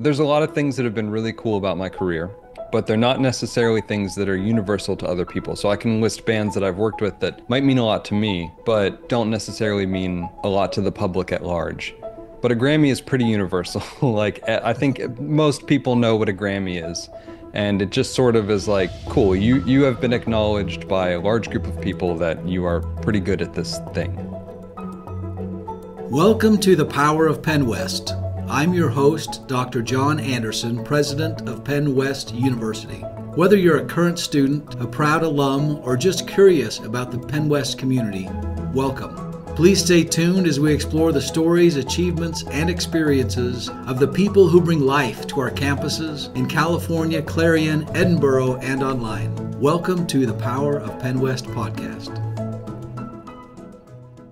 There's a lot of things that have been really cool about my career, but they're not necessarily things that are universal to other people. So I can list bands that I've worked with that might mean a lot to me, but don't necessarily mean a lot to the public at large. But a Grammy is pretty universal. Like, I think most people know what a Grammy is. And it just sort of is like, cool, you have been acknowledged by a large group of people that you are pretty good at this thing. Welcome to the Power of PennWest. I'm your host, Dr. John Anderson, president of PennWest University. Whether you're a current student, a proud alum, or just curious about the PennWest community, welcome. Please stay tuned as we explore the stories, achievements, and experiences of the people who bring life to our campuses in California, Clarion, Edinburgh, and online. Welcome to the Power of PennWest podcast.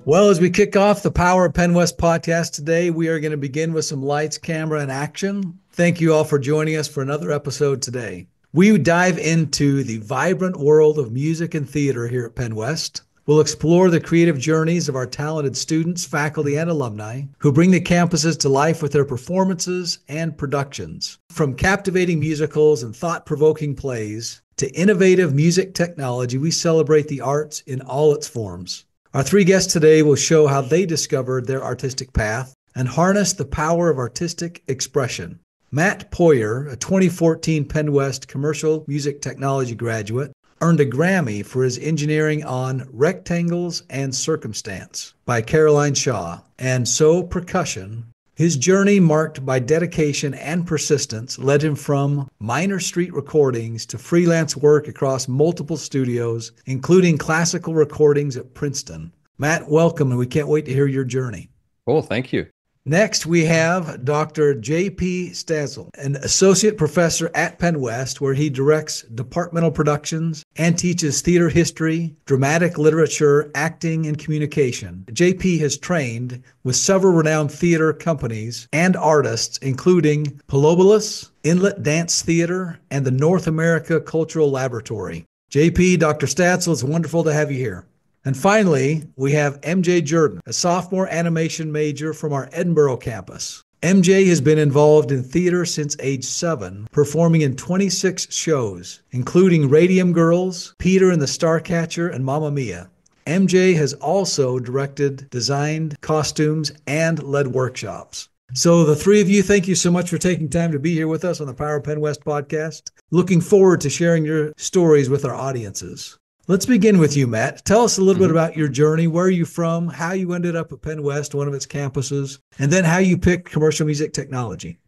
Well, as we kick off the Power of PennWest podcast today, we are going to begin with some lights, camera, and action. Thank you all for joining us for another episode today. We dive into the vibrant world of music and theater here at PennWest. We'll explore the creative journeys of our talented students, faculty, and alumni who bring the campuses to life with their performances and productions. From captivating musicals and thought-provoking plays to innovative music technology, we celebrate the arts in all its forms. Our three guests today will show how they discovered their artistic path and harnessed the power of artistic expression. Matt Poirier, a 2014 PennWest Commercial Music Technology graduate, earned a Grammy for his engineering on Rectangles and Circumstance by Caroline Shaw, and so Percussion. His journey, marked by dedication and persistence, led him from minor street recordings to freelance work across multiple studios, including classical recordings at Princeton. Matt, welcome, and we can't wait to hear your journey. Oh, thank you. Next, we have Dr. J.P. Stansel, an associate professor at PennWest, where he directs departmental productions and teaches theater history, dramatic literature, acting, and communication. J.P. has trained with several renowned theater companies and artists, including Palobolus, Inlet Dance Theater, and the North America Cultural Laboratory. J.P., Dr. Stansel, it's wonderful to have you here. And finally, we have MJ Jordan, a sophomore animation major from our Edinburgh campus. MJ has been involved in theater since age 7, performing in 26 shows, including Radium Girls, Peter and the Starcatcher, and Mamma Mia. MJ has also directed, designed costumes, and led workshops. So the three of you, thank you so much for taking time to be here with us on the Power of PennWest podcast. Looking forward to sharing your stories with our audiences. Let's begin with you, Matt. Tell us a little bit about your journey. Where are you from? How you ended up at PennWest, one of its campuses, and then how you picked commercial music technology.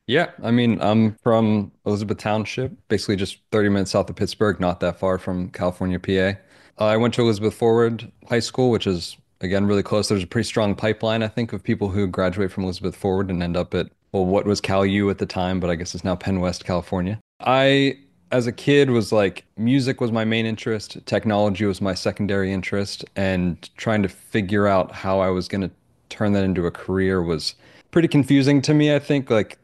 Yeah, I'm from Elizabeth Township, basically just 30 minutes south of Pittsburgh, not that far from California, PA. I went to Elizabeth Forward High School, which is, again, really close. There's a pretty strong pipeline, I think, of people who graduate from Elizabeth Forward and end up at, well, what was Cal U at the time, but I guess it's now PennWest, California. As a kid, was like, music was my main interest, technology was my secondary interest, and trying to figure out how I was going to turn that into a career was pretty confusing to me, I think, like,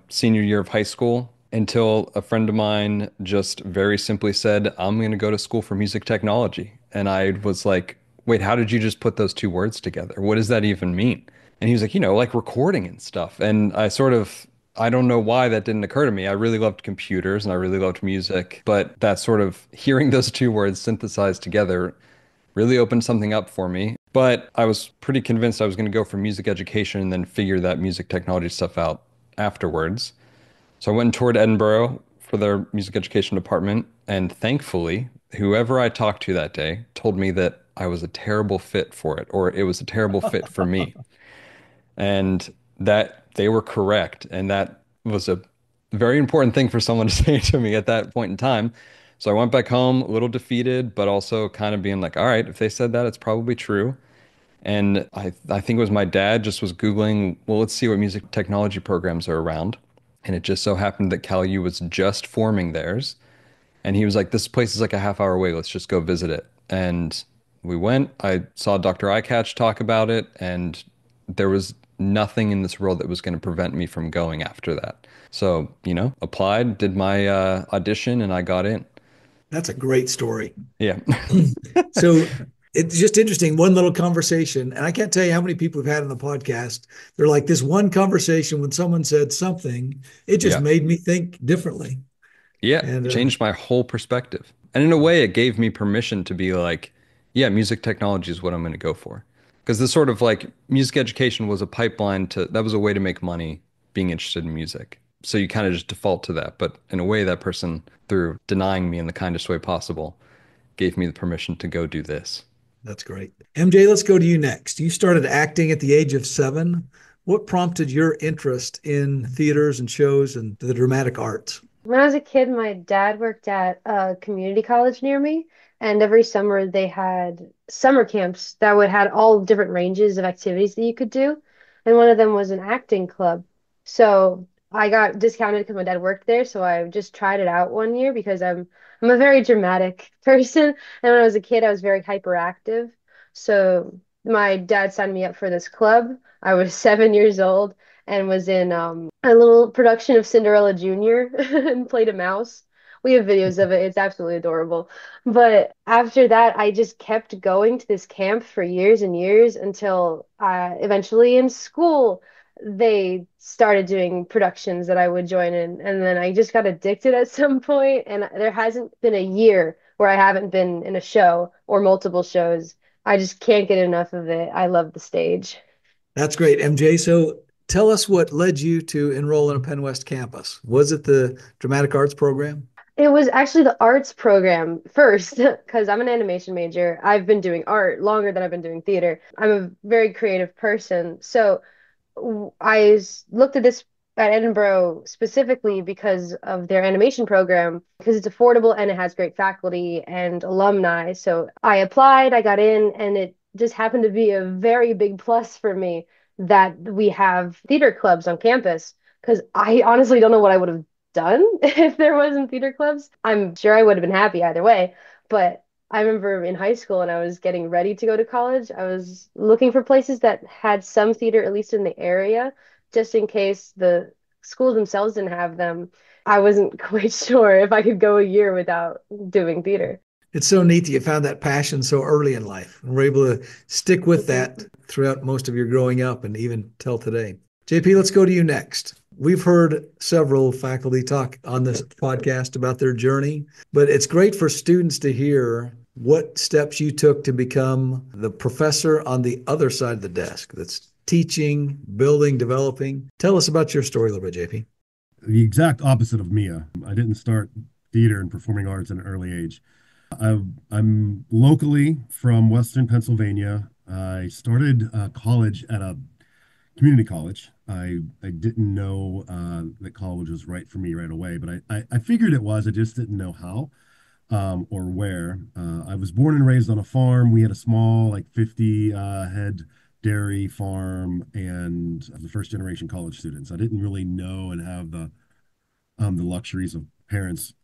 senior year of high school, until a friend of mine just very simply said, I'm going to go to school for music technology. And I was like, wait, how did you just put those two words together? What does that even mean? And he was like, like recording and stuff. And I don't know why that didn't occur to me. I really loved computers and I really loved music, but that sort of hearing those two words synthesized together really opened something up for me. But I was pretty convinced I was going to go for music education and then figure that music technology stuff out afterwards. So I went and toured Edinburgh for their music education department, and thankfully, whoever I talked to that day told me that I was a terrible fit for it, or it was a terrible fit for me. And that they were correct. And that was a very important thing for someone to say to me at that point in time. So I went back home a little defeated, but also kind of being like, all right, if they said that, it's probably true. And I think it was my dad just was Googling, well, let's see what music technology programs are around. And it just so happened that Cal U was just forming theirs. And he was like, this place is like a half hour away. Let's just go visit it. And we went. I saw Dr. Eyecatch talk about it, and there was nothing in this world that was going to prevent me from going after that. So, applied, did my audition, and I got in. That's a great story. Yeah. So It's just interesting. One little conversation, and I can't tell you how many people we've had on the podcast. They're like this one conversation when someone said something, it just Yeah. made me think differently. Yeah, And changed my whole perspective. And in a way, it gave me permission to be like, yeah, music technology is what I'm going to go for. Because this sort of like music education was a pipeline to, that was a way to make money being interested in music. So you kind of just default to that. But in a way, that person, through denying me in the kindest way possible, gave me the permission to go do this. that's great. MJ, let's go to you next. You started acting at the age of 7. What prompted your interest in theaters and shows and the dramatic arts? When I was a kid, my dad worked at a community college near me, and every summer they had summer camps that would had all different ranges of activities that you could do. And one of them was an acting club. So I got discounted because my dad worked there, so I just tried it out one year because I'm a very dramatic person. And when I was a kid, I was very hyperactive. So my dad signed me up for this club. I was 7 years old and was in a little production of Cinderella Jr. and played a mouse. We have videos of it. It's absolutely adorable. But after that, I just kept going to this camp for years and years until eventually in school, they started doing productions that I would join in. And then I just got addicted at some point, and there hasn't been a year where I haven't been in a show or multiple shows. I just can't get enough of it. I love the stage. That's great, MJ. So tell us what led you to enroll in a Penn West campus. Was it the dramatic arts program? It was actually the arts program first, because I'm an animation major. I've been doing art longer than I've been doing theater. I'm a very creative person. So looked at this at Edinburgh specifically because of their animation program, because it's affordable and it has great faculty and alumni. So I applied, I got in, and it just happened to be a very big plus for me that we have theater clubs on campus. Because I honestly don't know what I would have done if there wasn't theater clubs. I'm sure I would have been happy either way, but I remember in high school and I was getting ready to go to college, I was looking for places that had some theater, at least in the area, just in case the schools themselves didn't have them. I wasn't quite sure if I could go a year without doing theater. It's so neat that you found that passion so early in life and were able to stick with that Mhm. throughout most of your growing up and even till today. JP, let's go to you next. We've heard several faculty talk on this podcast about their journey, but it's great for students to hear what steps you took to become the professor on the other side of the desk that's teaching, building, developing. Tell us about your story a little bit, JP. The exact opposite of Mia. I didn't start theater and performing arts at an early age. I'm locally from Western Pennsylvania. I started college at a community college. I didn't know that college was right for me right away, but I figured it was. I just didn't know how or where. I was born and raised on a farm. We had a small, like 50 head dairy farm, and the first generation college students. I didn't really know and have the luxuries of parents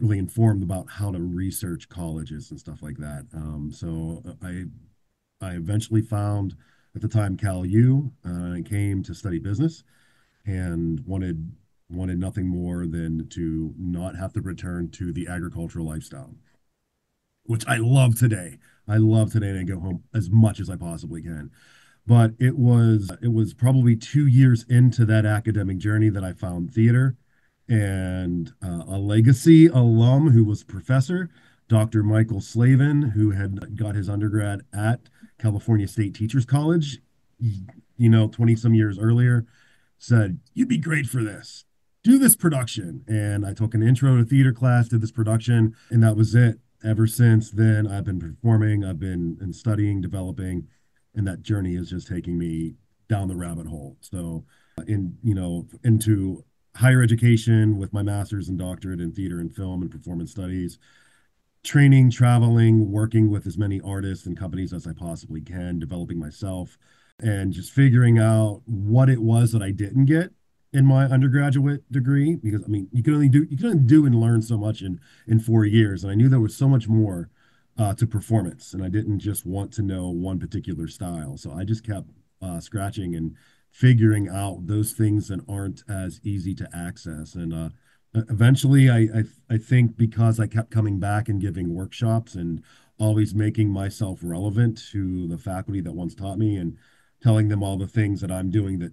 really informed about how to research colleges and stuff like that. So I eventually found at the time Cal U and came to study business and wanted nothing more than to not have to return to the agricultural lifestyle, which I love today. I love today, and I go home as much as I possibly can. But it was probably 2 years into that academic journey that I found theater, and a legacy alum who was professor, Dr. Michael Slavin, who had got his undergrad at California State Teachers College, 20 some years earlier, said, "You'd be great for this. Do this production." And I took an intro to theater class, did this production, and that was it. Ever since then, I've been performing, I've been and studying, developing, and that journey is just taking me down the rabbit hole. So, into higher education with my master's and doctorate in theater and film and performance studies, training, traveling, working with as many artists and companies as I possibly can, developing myself, and just figuring out what it was that I didn't get in my undergraduate degree. Because I mean, you can only do and learn so much in 4 years, and I knew there was so much more to performance, and I didn't just want to know one particular style. So I just kept scratching and figuring out those things that aren't as easy to access. And eventually, I think because I kept coming back and giving workshops and always making myself relevant to the faculty that once taught me and telling them all the things that I'm doing that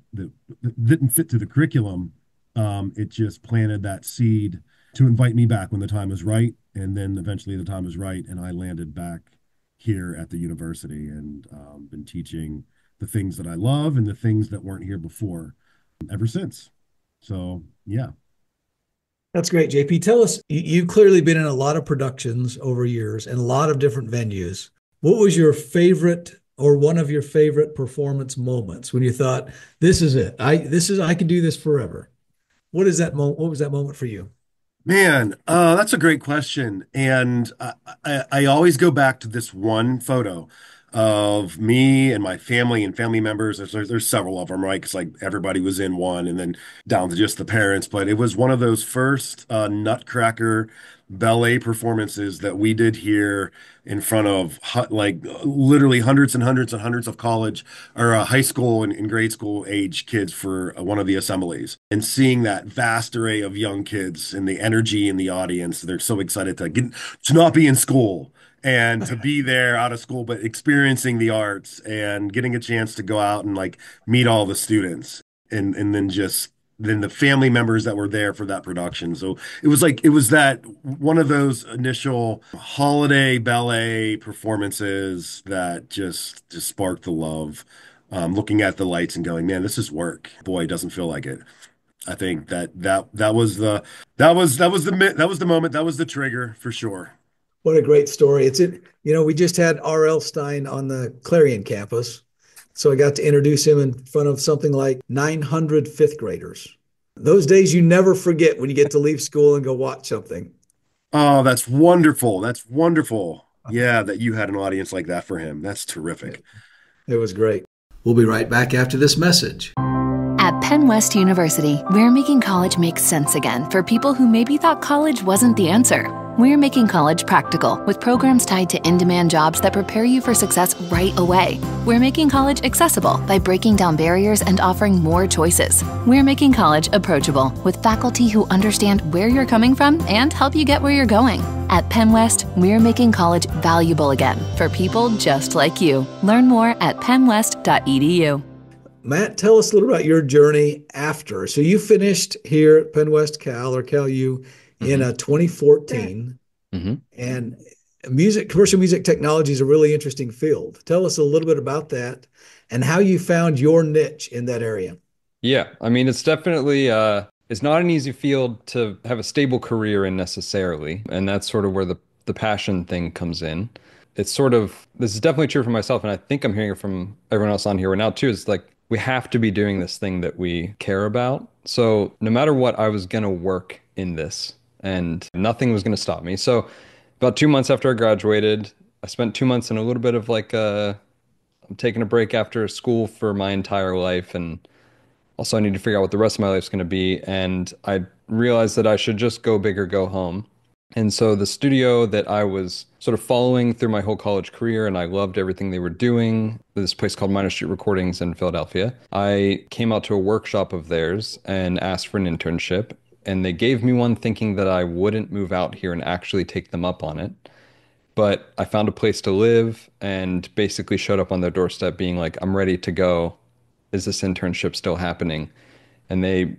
didn't fit to the curriculum. It just planted that seed to invite me back when the time was right. And then eventually the time was right, and I landed back here at the university and been teaching the things that I love and the things that weren't here before ever since. So, yeah. That's great, JP. Tell us, you've clearly been in a lot of productions over years and a lot of different venues. What was your favorite or one of your favorite performance moments when you thought, this is it. I can do this forever. What was that moment for you? Man, that's a great question. And I always go back to this one photo of me and my family and family members. There's several of them, right? Because like everybody was in one and then down to just the parents. But it was one of those first Nutcracker ballet performances that we did here in front of like literally hundreds and hundreds and hundreds of college or high school and grade school age kids for one of the assemblies, and seeing that vast array of young kids and the energy in the audience. They're so excited to not be in school and to be there out of school, but experiencing the arts and getting a chance to go out and like meet all the students, and then just then the family members that were there for that production. So it was that one of those initial holiday ballet performances that just sparked the love. Looking at the lights and going, man, this is work. Boy, it doesn't feel like it. I think that was that was the moment, that was the trigger for sure. What a great story. We just had R.L. Stein on the Clarion campus. So I got to introduce him in front of something like 900 fifth graders. Those days you never forget when you get to leave school and go watch something. Oh, that's wonderful. That's wonderful. Yeah, that you had an audience like that for him. That's terrific. It was great. We'll be right back after this message. At Penn West University, we're making college make sense again for people who maybe thought college wasn't the answer. We're making college practical with programs tied to in-demand jobs that prepare you for success right away. We're making college accessible by breaking down barriers and offering more choices. We're making college approachable with faculty who understand where you're coming from and help you get where you're going. At Penn West, we're making college valuable again for people just like you. Learn more at pennwest.edu. Matt, tell us a little about your journey after. So you finished here at Penn West Cal or Cal U in 2014, Mm-hmm. and commercial music technology is a really interesting field. Tell us a little bit about that and how you found your niche in that area. Yeah, I mean, it's definitely it's not an easy field to have a stable career in necessarily, and that's sort of where the passion thing comes in. It's sort of this is definitely true for myself, and I think I'm hearing it from everyone else on here right now too. It's like we have to be doing this thing that we care about. So no matter what, I was gonna work in this, and nothing was gonna stop me. So about 2 months after I graduated, I spent 2 months in a little bit of like I'm taking a break after school for my entire life, and also, I need to figure out what the rest of my life's going to be. And I realized that I should just go big or go home. And so the studio that I was sort of following through my whole college career, and I loved everything they were doing, this place called Minor Street Recordings in Philadelphia. I came out to a workshop of theirs and asked for an internship. And they gave me one thinking that I wouldn't move out here and actually take them up on it. But I found a place to live and basically showed up on their doorstep being like, I'm ready to go. Is this internship still happening? And they,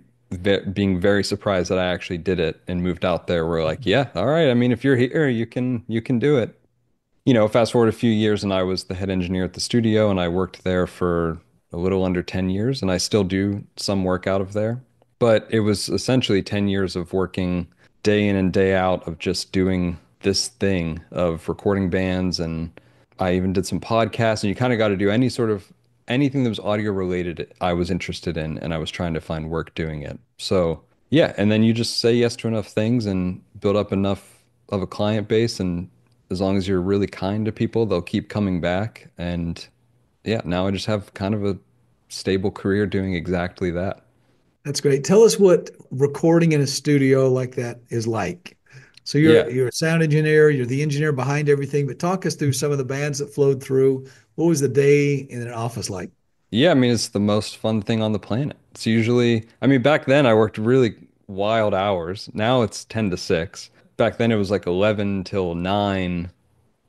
being very surprised that I actually did it and moved out there, were like, yeah, all right. I mean, if you're here, you can do it. Fast forward a few years and I was the head engineer at the studio and I worked there for a little under 10 years and I still do some work out of there. But it was essentially 10 years of working day in and day out of just doing this thing of recording bands, and I even did some podcasts, and you kind of got to do anything that was audio related I was interested in, and I was trying to find work doing it. So yeah, and then you just say yes to enough things and build up enough of a client base, and as long as you're really kind to people, they'll keep coming back. And yeah, now I just have kind of a stable career doing exactly that. That's great. Tell us what recording in a studio like that is like. So Yeah. you're a sound engineer, you're the engineer behind everything, but talk us through some of the bands that flowed through. What was the day in an office like? Yeah, I mean, it's the most fun thing on the planet. It's usually, I mean, back then I worked really wild hours. Now it's 10 to 6. Back then it was like 11 till 9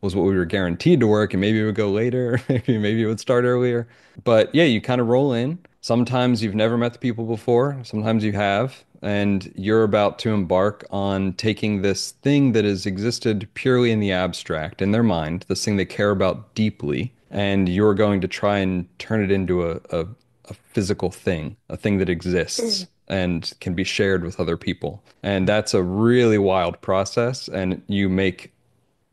was what we were guaranteed to work, and maybe it would go later, maybe it would start earlier. But yeah, you kind of roll in. Sometimes you've never met the people before, sometimes you have, and you're about to embark on taking this thing that has existed purely in the abstract, in their mind, this thing they care about deeply, and you're going to try and turn it into a physical thing, a thing that exists and can be shared with other people. And that's a really wild process, and you make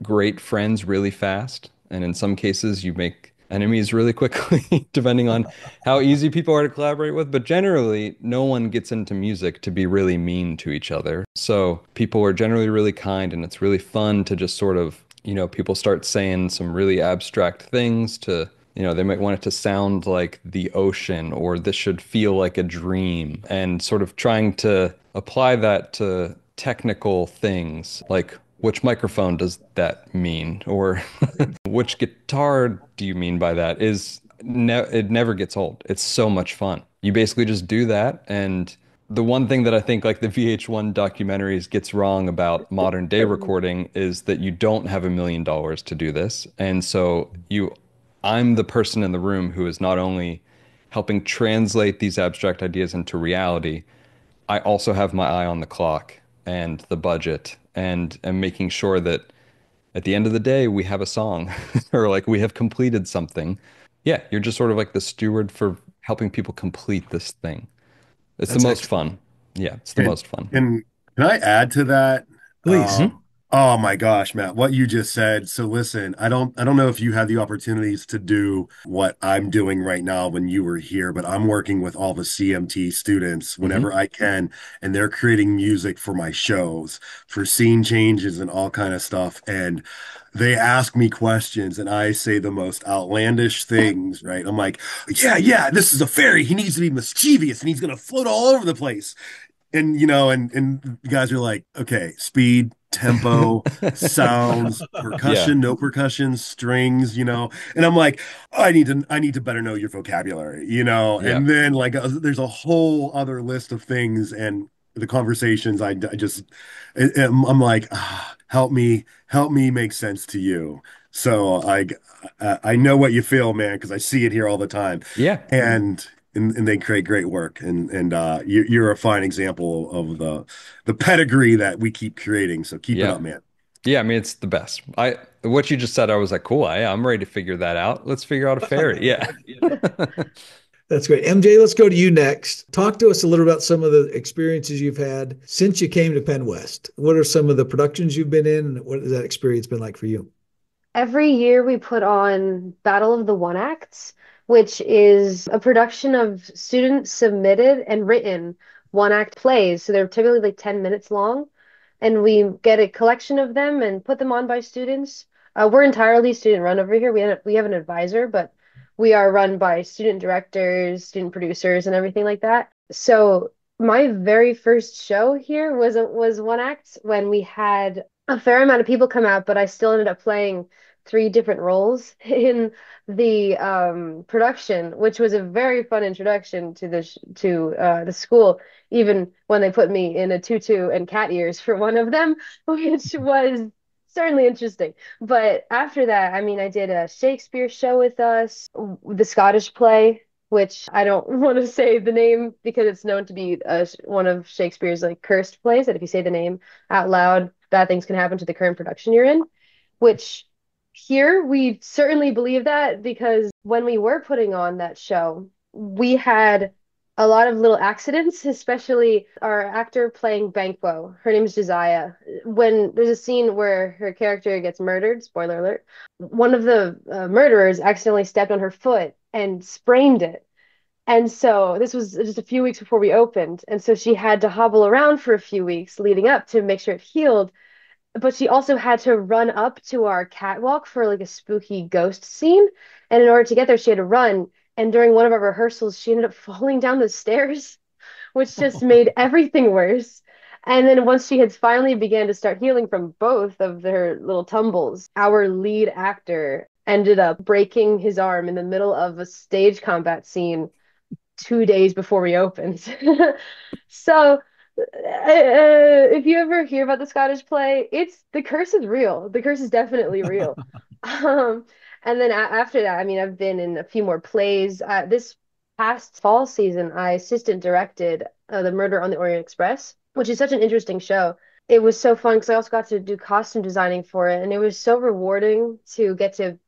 great friends really fast. And in some cases, you make enemies really quickly, depending on how easy people are to collaborate with. But generally, no one gets into music to be really mean to each other. So people are generally really kind, and it's really fun to just sort of, people start saying some really abstract things to, they might want it to sound like the ocean, or this should feel like a dream, and sort of trying to apply that to technical things like which microphone does that mean? Or which guitar do you mean by that? It never gets old. It's so much fun. You basically just do that. And the one thing that I think like the VH1 documentaries gets wrong about modern day recording is that you don't have $1 million to do this. And so I'm the person in the room who is not only helping translate these abstract ideas into reality, I also have my eye on the clock and the budget, and am making sure that at the end of the day we have a song or like we have completed something. Yeah, you're just sort of like the steward for helping people complete this thing. It's the That's most excellent. fun. Yeah, it's the And most fun. and can I add to that? Please. Mhm. Oh my gosh, Matt, what you just said. So listen, I don't know if you had the opportunities to do what I'm doing right now when you were here, but I'm working with all the CMT students Mhm. whenever I can, and they're creating music for my shows, for scene changes and all kind of stuff. And they ask me questions and I say the most outlandish things, right? I'm like, yeah, this is a fairy. He needs to be mischievous and he's gonna float all over the place. And and you guys are like, okay, speed, tempo, sounds, Yeah. percussion, no percussion, strings, and I'm like, oh, I need to better know your vocabulary, Yeah. and then like there's a whole other list of things and the conversations I just I'm like, help me make sense to you. So I know what you feel, man, because I see it here all the time, Yeah. and and they create great work, and you're a fine example of the pedigree that we keep creating. So keep it Yeah. up, man. Yeah, I mean it's the best. What you just said, I was like, cool, I'm ready to figure that out. Let's figure out a fairy. Yeah. That's great. MJ, let's go to you next. Talk to us a little about some of the experiences you've had since you came to Penn West. What are some of the productions you've been in, and what has that experience been like for you? Every year we put on Battle of the One Acts, which is a production of student submitted and written one act plays. So they're typically like 10 minutes long. And we get a collection of them and put them on by students. We're entirely student run over here. We have an advisor, but we are run by student directors, student producers, and everything like that. So my very first show here was one act when we had a fair amount of people come out, but I still ended up playing three different roles in the production, which was a very fun introduction to the school. Even when they put me in a tutu and cat ears for one of them, which was certainly interesting. But after that, I mean, I did a Shakespeare show with us, the Scottish play, which I don't want to say the name because it's known to be one of Shakespeare's like cursed plays that if you say the name out loud, bad things can happen to the current production you're in, which here we certainly believe that because when we were putting on that show, we had a lot of little accidents, especially our actor playing Banquo. Her name is Josiah. When there's a scene where her character gets murdered, spoiler alert, one of the murderers accidentally stepped on her foot and sprained it. And so this was just a few weeks before we opened. And so she had to hobble around for a few weeks leading up to make sure it healed, but she also had to run up to our catwalk for like a spooky ghost scene. And in order to get there, she had to run. And during one of our rehearsals, she ended up falling down the stairs, which just made everything worse. And then once she had finally began to start healing from both of their little tumbles, our lead actor ended up breaking his arm in the middle of a stage combat scene 2 days before we opened. So If you ever hear about the Scottish play, it's the curse is real. The curse is definitely real. Um, and then after that, I mean, I've been in a few more plays. This past fall season, I assistant directed The Murder on the Orient Express, which is such an interesting show. It was so fun because I also got to do costume designing for it, and it was so rewarding to get to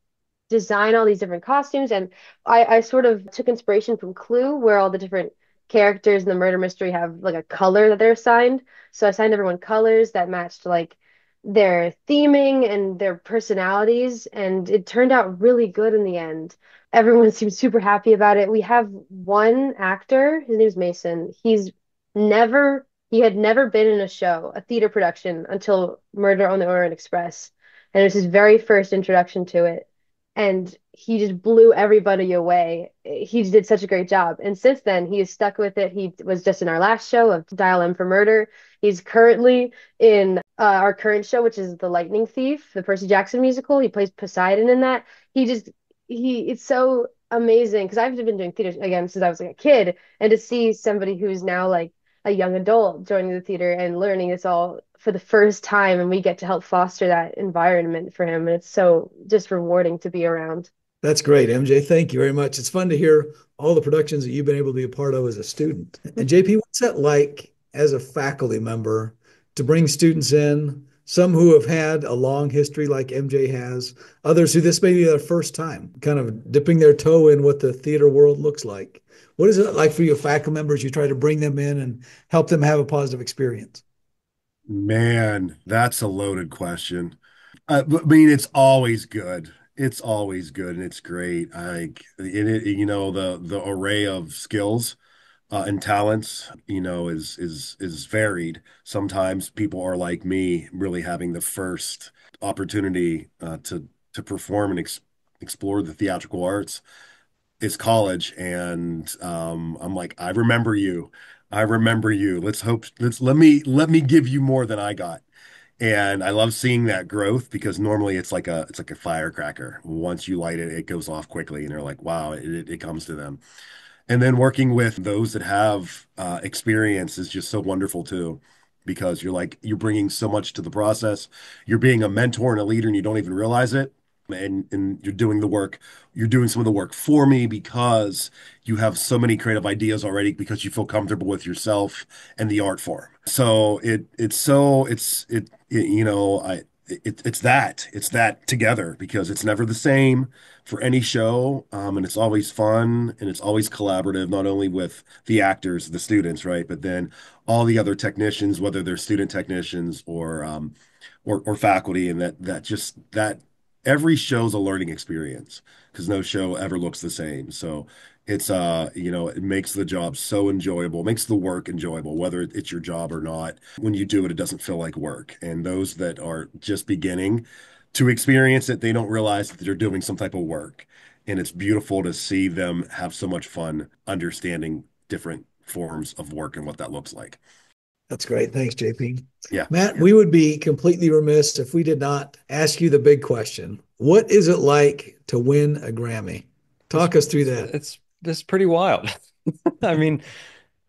design all these different costumes. And I sort of took inspiration from Clue, where all the different characters in the murder mystery have like a color that they're assigned. So I assigned everyone colors that matched like their theming and their personalities. And it turned out really good in the end. Everyone seemed super happy about it. We have one actor, his name's Mason. He had never been in a show, a theater production, until Murder on the Orient Express. And it was his very first introduction to it, and he just blew everybody away. He did such a great job. And since then, he is stuck with it. He was just in our last show of Dial M for Murder. He's currently in our current show, which is The Lightning Thief, the Percy Jackson musical. He plays Poseidon in that. He just, it's so amazing because I've been doing theater again since I was like a kid. And to see somebody who's now like a young adult joining the theater and learning this all for the first time, and we get to help foster that environment for him, and it's so just rewarding to be around. That's great, MJ. Thank you very much. It's fun to hear all the productions that you've been able to be a part of as a student. And JP, what's that like as a faculty member to bring students in, some who have had a long history like MJ has, others who this may be their first time, kind of dipping their toe in what the theater world looks like? What is it like for you faculty members? You try to bring them in and help them have a positive experience. Man, that's a loaded question. I mean, it's always good. It's always good, and it's great. The array of skills and talents, is varied. Sometimes people are like me, really having the first opportunity to perform and explore the theatrical arts is college, and I'm like, I remember you. I remember you. Let me give you more than I got. And I love seeing that growth because normally it's like a firecracker. Once you light it, it goes off quickly, and they're like, wow, it comes to them. And then working with those that have experience is just so wonderful too, because you're bringing so much to the process. You're being a mentor and a leader, and you don't even realize it. And you're doing the work. You're doing some of the work for me because you have so many creative ideas already because you feel comfortable with yourself and the art form. So it's that together because it's never the same for any show, and it's always fun and it's always collaborative, not only with the actors, the students, right, but then all the other technicians, whether they're student technicians or faculty, and that every show's a learning experience because no show ever looks the same. So it makes the job so enjoyable, makes the work enjoyable, whether it's your job or not. When you do it, it doesn't feel like work. And those that are just beginning to experience it, they don't realize that they're doing some type of work. And it's beautiful to see them have so much fun understanding different forms of work and what that looks like. That's great. Thanks, JP. Yeah. Matt, we would be completely remiss if we did not ask you the big question. What is it like to win a Grammy? It's Talk us through that. it's pretty wild. I mean,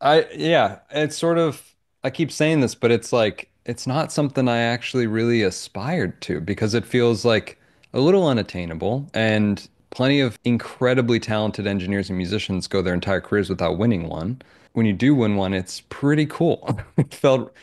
yeah, it's sort of, I keep saying this, but it's like it's not something I actually really aspired to because it feels like a little unattainable, and plenty of incredibly talented engineers and musicians go their entire careers without winning one. When you do win one, it's pretty cool. It felt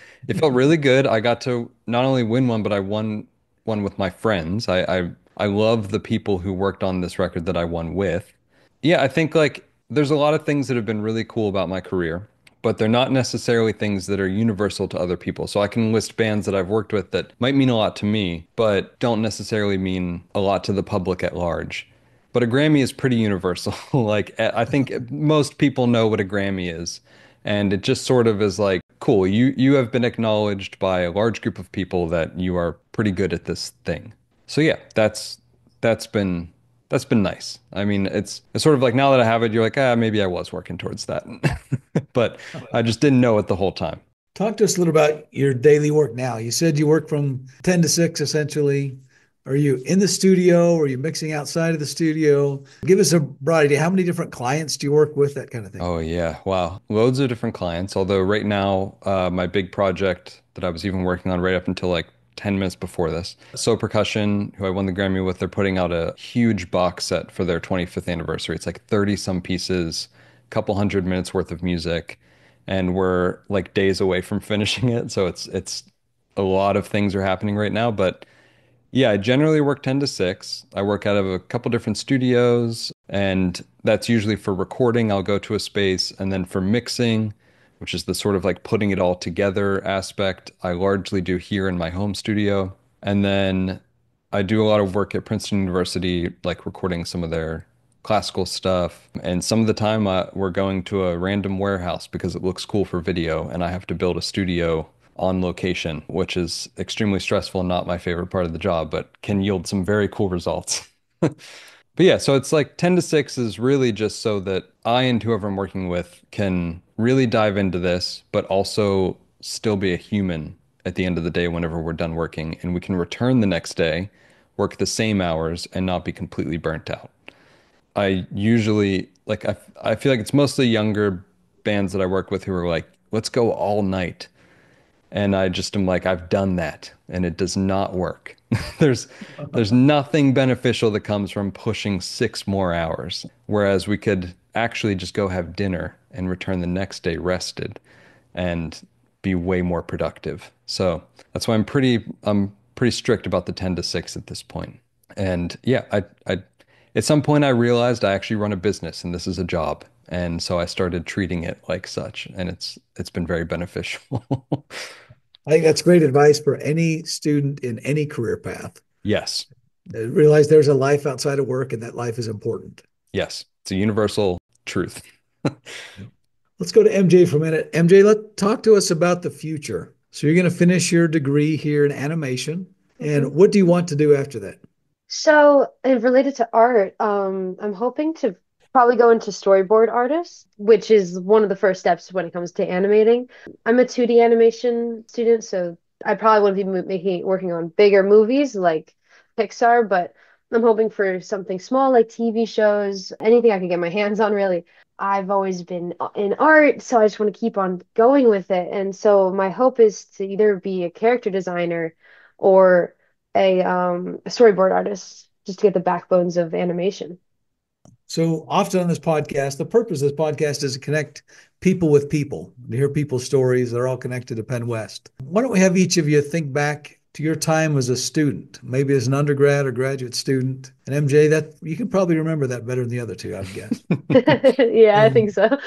really good. I got to not only win one, but I won one with my friends. I love the people who worked on this record that I won with. Yeah, I think like there's a lot of things that have been really cool about my career, but they're not necessarily things that are universal to other people. So I can list bands that I've worked with that might mean a lot to me, but don't necessarily mean a lot to the public at large. But a Grammy is pretty universal. Like I think most people know what a Grammy is. And it just sort of is like, cool, you have been acknowledged by a large group of people that you are pretty good at this thing. So yeah, that's been that's been nice. I mean, it's sort of like now that I have it, you're like, maybe I was working towards that. But I just didn't know it the whole time. Talk to us a little about your daily work now. You said you work from 10 to 6 essentially. Are you in the studio? Are you mixing outside of the studio? Give us a broad idea. How many different clients do you work with? That kind of thing. Oh yeah, wow. Loads of different clients. Although right now, my big project that I was even working on right up until like 10 minutes before this. So Percussion, who I won the Grammy with, they're putting out a huge box set for their 25th anniversary. It's like 30 some pieces, a couple hundred minutes worth of music, and we're like days away from finishing it. So it's a lot of things are happening right now, but yeah, I generally work 10 to 6. I work out of a couple different studios, and that's usually for recording. I'll go to a space, and then for mixing, which is the sort of like putting it all together aspect, I largely do here in my home studio. And then I do a lot of work at Princeton University, like recording some of their classical stuff. And some of the time, we're going to a random warehouse because it looks cool for video, and I have to build a studio on location, which is extremely stressful and not my favorite part of the job, but can yield some very cool results. But yeah, so it's like 10 to 6 is really just so that I and whoever I'm working with can really dive into this, but also still be a human at the end of the day whenever we're done working, and we can return the next day, work the same hours, and not be completely burnt out. I usually like I feel like it's mostly younger bands that I work with who are like, let's go all night. And I just am like, I've done that and it does not work. There's there's nothing beneficial that comes from pushing 6 more hours. Whereas we could actually just go have dinner and return the next day rested and be way more productive. So that's why I'm pretty strict about the 10 to 6 at this point. And yeah, I at some point I realized I actually run a business and this is a job. And so I started treating it like such, and it's been very beneficial. I think that's great advice for any student in any career path. Yes. Realize there's a life outside of work and that life is important. Yes. It's a universal truth. Let's go to MJ for a minute. MJ, let talk to us about the future. So you're going to finish your degree here in animation. And Mhm. what do you want to do after that? So, and related to art, I'm hoping to probably go into storyboard artist, which is one of the first steps when it comes to animating. I'm a 2D animation student, so I probably wouldn't be making working on bigger movies like Pixar, but I'm hoping for something small like TV shows, anything I can get my hands on, really. I've always been in art, so I just want to keep on going with it. And so my hope is to either be a character designer or a storyboard artist just to get the backbones of animation. So often on this podcast, the purpose of this podcast is to connect people with people, to hear people's stories. They're all connected to Penn West. Why don't we have each of you think back to your time as a student, maybe as an undergrad or graduate student? And MJ, that you can probably remember that better than the other two, I would guess. Yeah, I think Um, so.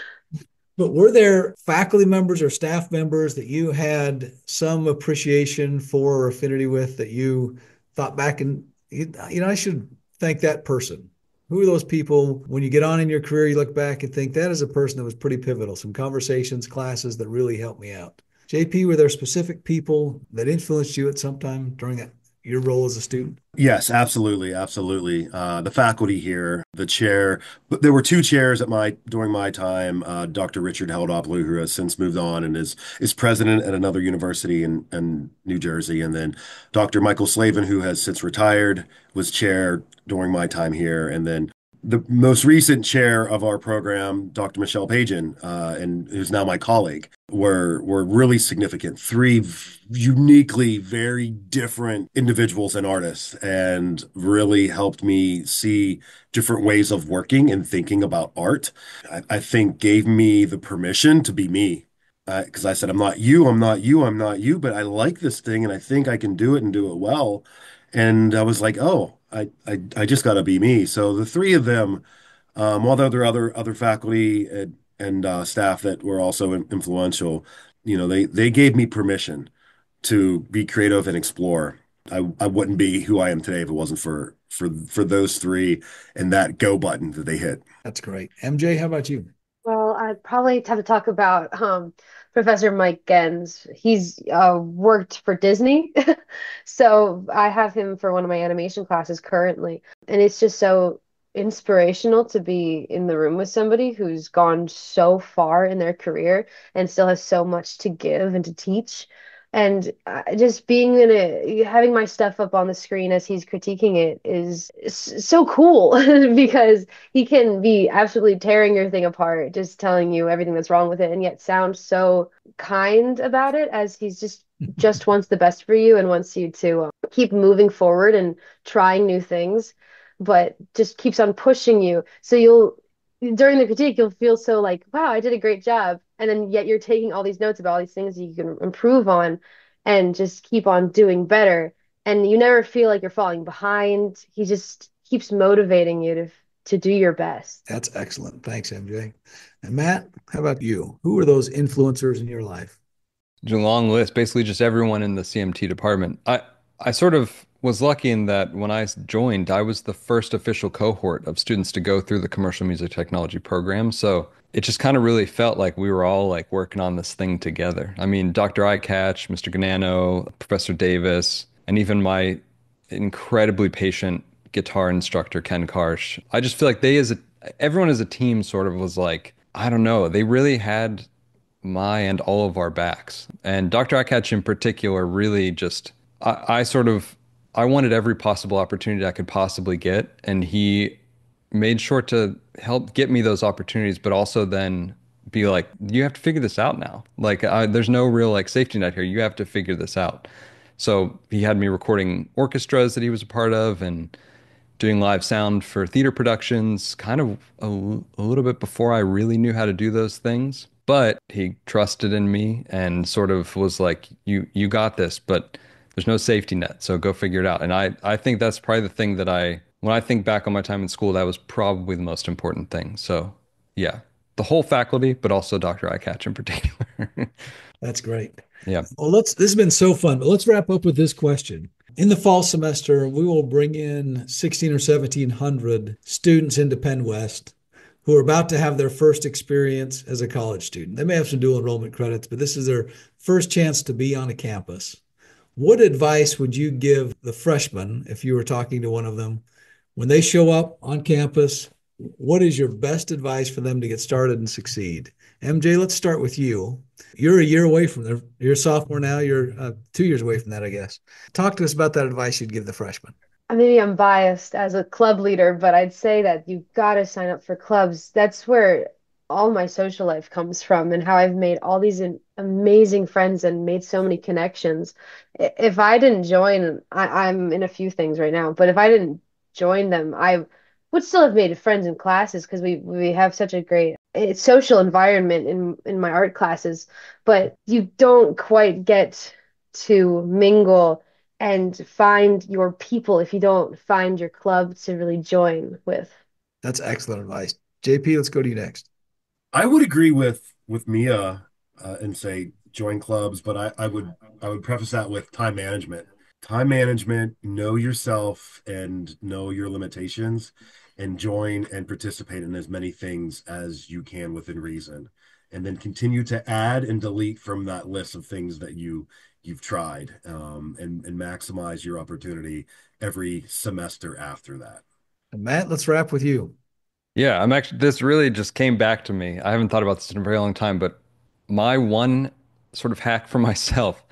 but were there faculty members or staff members that you had some appreciation for or affinity with that you thought back and, I should thank that person? Who are those people when you get on in your career, you look back and think that is a person that was pretty pivotal, some conversations, classes that really helped me out? JP, were there specific people that influenced you at some time during your role as a student? Yes, absolutely, absolutely. The faculty here, the chair, but there were two chairs at my during my time. Dr. Richard Heldopoulou, who has since moved on and is president at another university in New Jersey, and then Dr. Michael Slavin, who has since retired, was chair during my time here, and then the most recent chair of our program, Dr. Michelle Pajan, and who's now my colleague, were really significant. Three uniquely very different individuals and artists, and really helped me see different ways of working and thinking about art. I think gave me the permission to be me. Because I said, I'm not you, I'm not you, I'm not you, but I like this thing and I think I can do it and do it well. And I was like, oh, I just got to be me. So the three of them, although there are other faculty and staff that were also influential, they gave me permission to be creative and explore. I wouldn't be who I am today if it wasn't for those three and that go button that they hit. That's great. MJ, how about you? Well, I'd probably have to talk about Professor Mike Gens. He's worked for Disney. So I have him for one of my animation classes currently. And it's just so inspirational to be in the room with somebody who's gone so far in their career and still has so much to give and to teach. And just being having my stuff up on the screen as he's critiquing it is so cool because he can be absolutely tearing your thing apart, just telling you everything that's wrong with it, and yet sound so kind about it as he's just wants the best for you and wants you to keep moving forward and trying new things, but just keeps on pushing you. So during the critique, you'll feel so like, wow, I did a great job. And then yet you're taking all these notes about all these things you can improve on and just keep on doing better. And you never feel like you're falling behind. He just keeps motivating you to do your best. That's excellent. Thanks, MJ. And Matt, how about you? Who are those influencers in your life? It's a long list, basically just everyone in the CMT department. I sort of was lucky in that when I joined, I was the first official cohort of students to go through the commercial music technology program. So it just kind of really felt like we were all like working on this thing together. I mean, Dr. Icatch, Mr. Ganano, Professor Davis, and even my incredibly patient guitar instructor, Ken Karsh. I just feel like everyone as a team sort of was like, I don't know, they really had my and all of our backs. And Dr. Akatch in particular really just, I sort of, I wanted every possible opportunity I could possibly get. And he made sure to help get me those opportunities, but also then be like, you have to figure this out now. Like, there's no real like safety net here. You have to figure this out. So he had me recording orchestras that he was a part of and doing live sound for theater productions, kind of a little bit before I really knew how to do those things. But he trusted in me and sort of was like, you got this, but there's no safety net, so go figure it out. And I think that's probably the thing that when I think back on my time in school, that was probably the most important thing. So yeah, the whole faculty, but also Dr. Icatch in particular. That's great. Yeah. Well, this has been so fun, but let's wrap up with this question. In the fall semester, we will bring in 16 or 1700 students into PennWest who are about to have their first experience as a college student. They may have some dual enrollment credits, but this is their first chance to be on a campus. What advice would you give the freshmen if you were talking to one of them when they show up on campus? What is your best advice for them to get started and succeed? MJ, let's start with you. You're a year away from there. You're a sophomore now. You're 2 years away from that, I guess. Talk to us about that advice you'd give the freshmen. Maybe I'm biased as a club leader, but I'd say that you've got to sign up for clubs. That's where all my social life comes from and how I've made all these amazing friends and made so many connections. If I didn't join, I'm in a few things right now, but if I didn't join them, I would still have made friends in classes because we have such a great social environment in my art classes, but you don't quite get to mingle and find your people if you don't find your club to really join with. That's excellent advice. JP, let's go to you next. I would agree with Mia and say join clubs, but I would preface that with time management. Time management, know yourself and know your limitations, and join and participate in as many things as you can within reason. And then continue to add and delete from that list of things that you've tried, and maximize your opportunity every semester after that. And Matt, let's wrap with you. Yeah, this really just came back to me. I haven't thought about this in a very long time, but my one sort of hack for myself,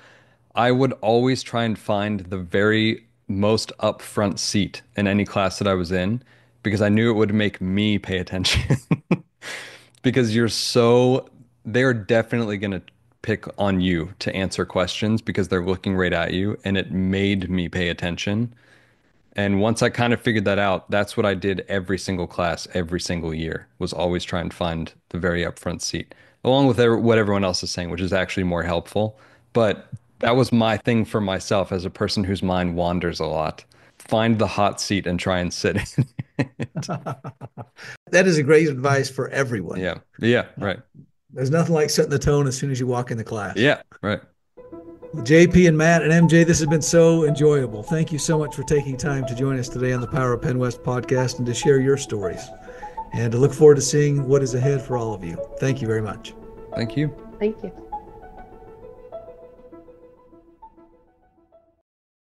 I would always try and find the very most upfront seat in any class that I was in because I knew it would make me pay attention. Because they're definitely going to pick on you to answer questions because they're looking right at you, and it made me pay attention. And once I kind of figured that out, that's what I did every single class, every single year, was always try and find the very upfront seat, along with what everyone else is saying, which is actually more helpful. But that was my thing for myself as a person whose mind wanders a lot. Find the hot seat and try and sit in it. That is a great advice for everyone. Yeah. Yeah. Right. There's nothing like setting the tone as soon as you walk in the class. Yeah. Right. JP and Matt and MJ, this has been so enjoyable. Thank you so much for taking time to join us today on the Power of PennWest podcast and to share your stories. And to look forward to seeing what is ahead for all of you. Thank you very much. Thank you. Thank you.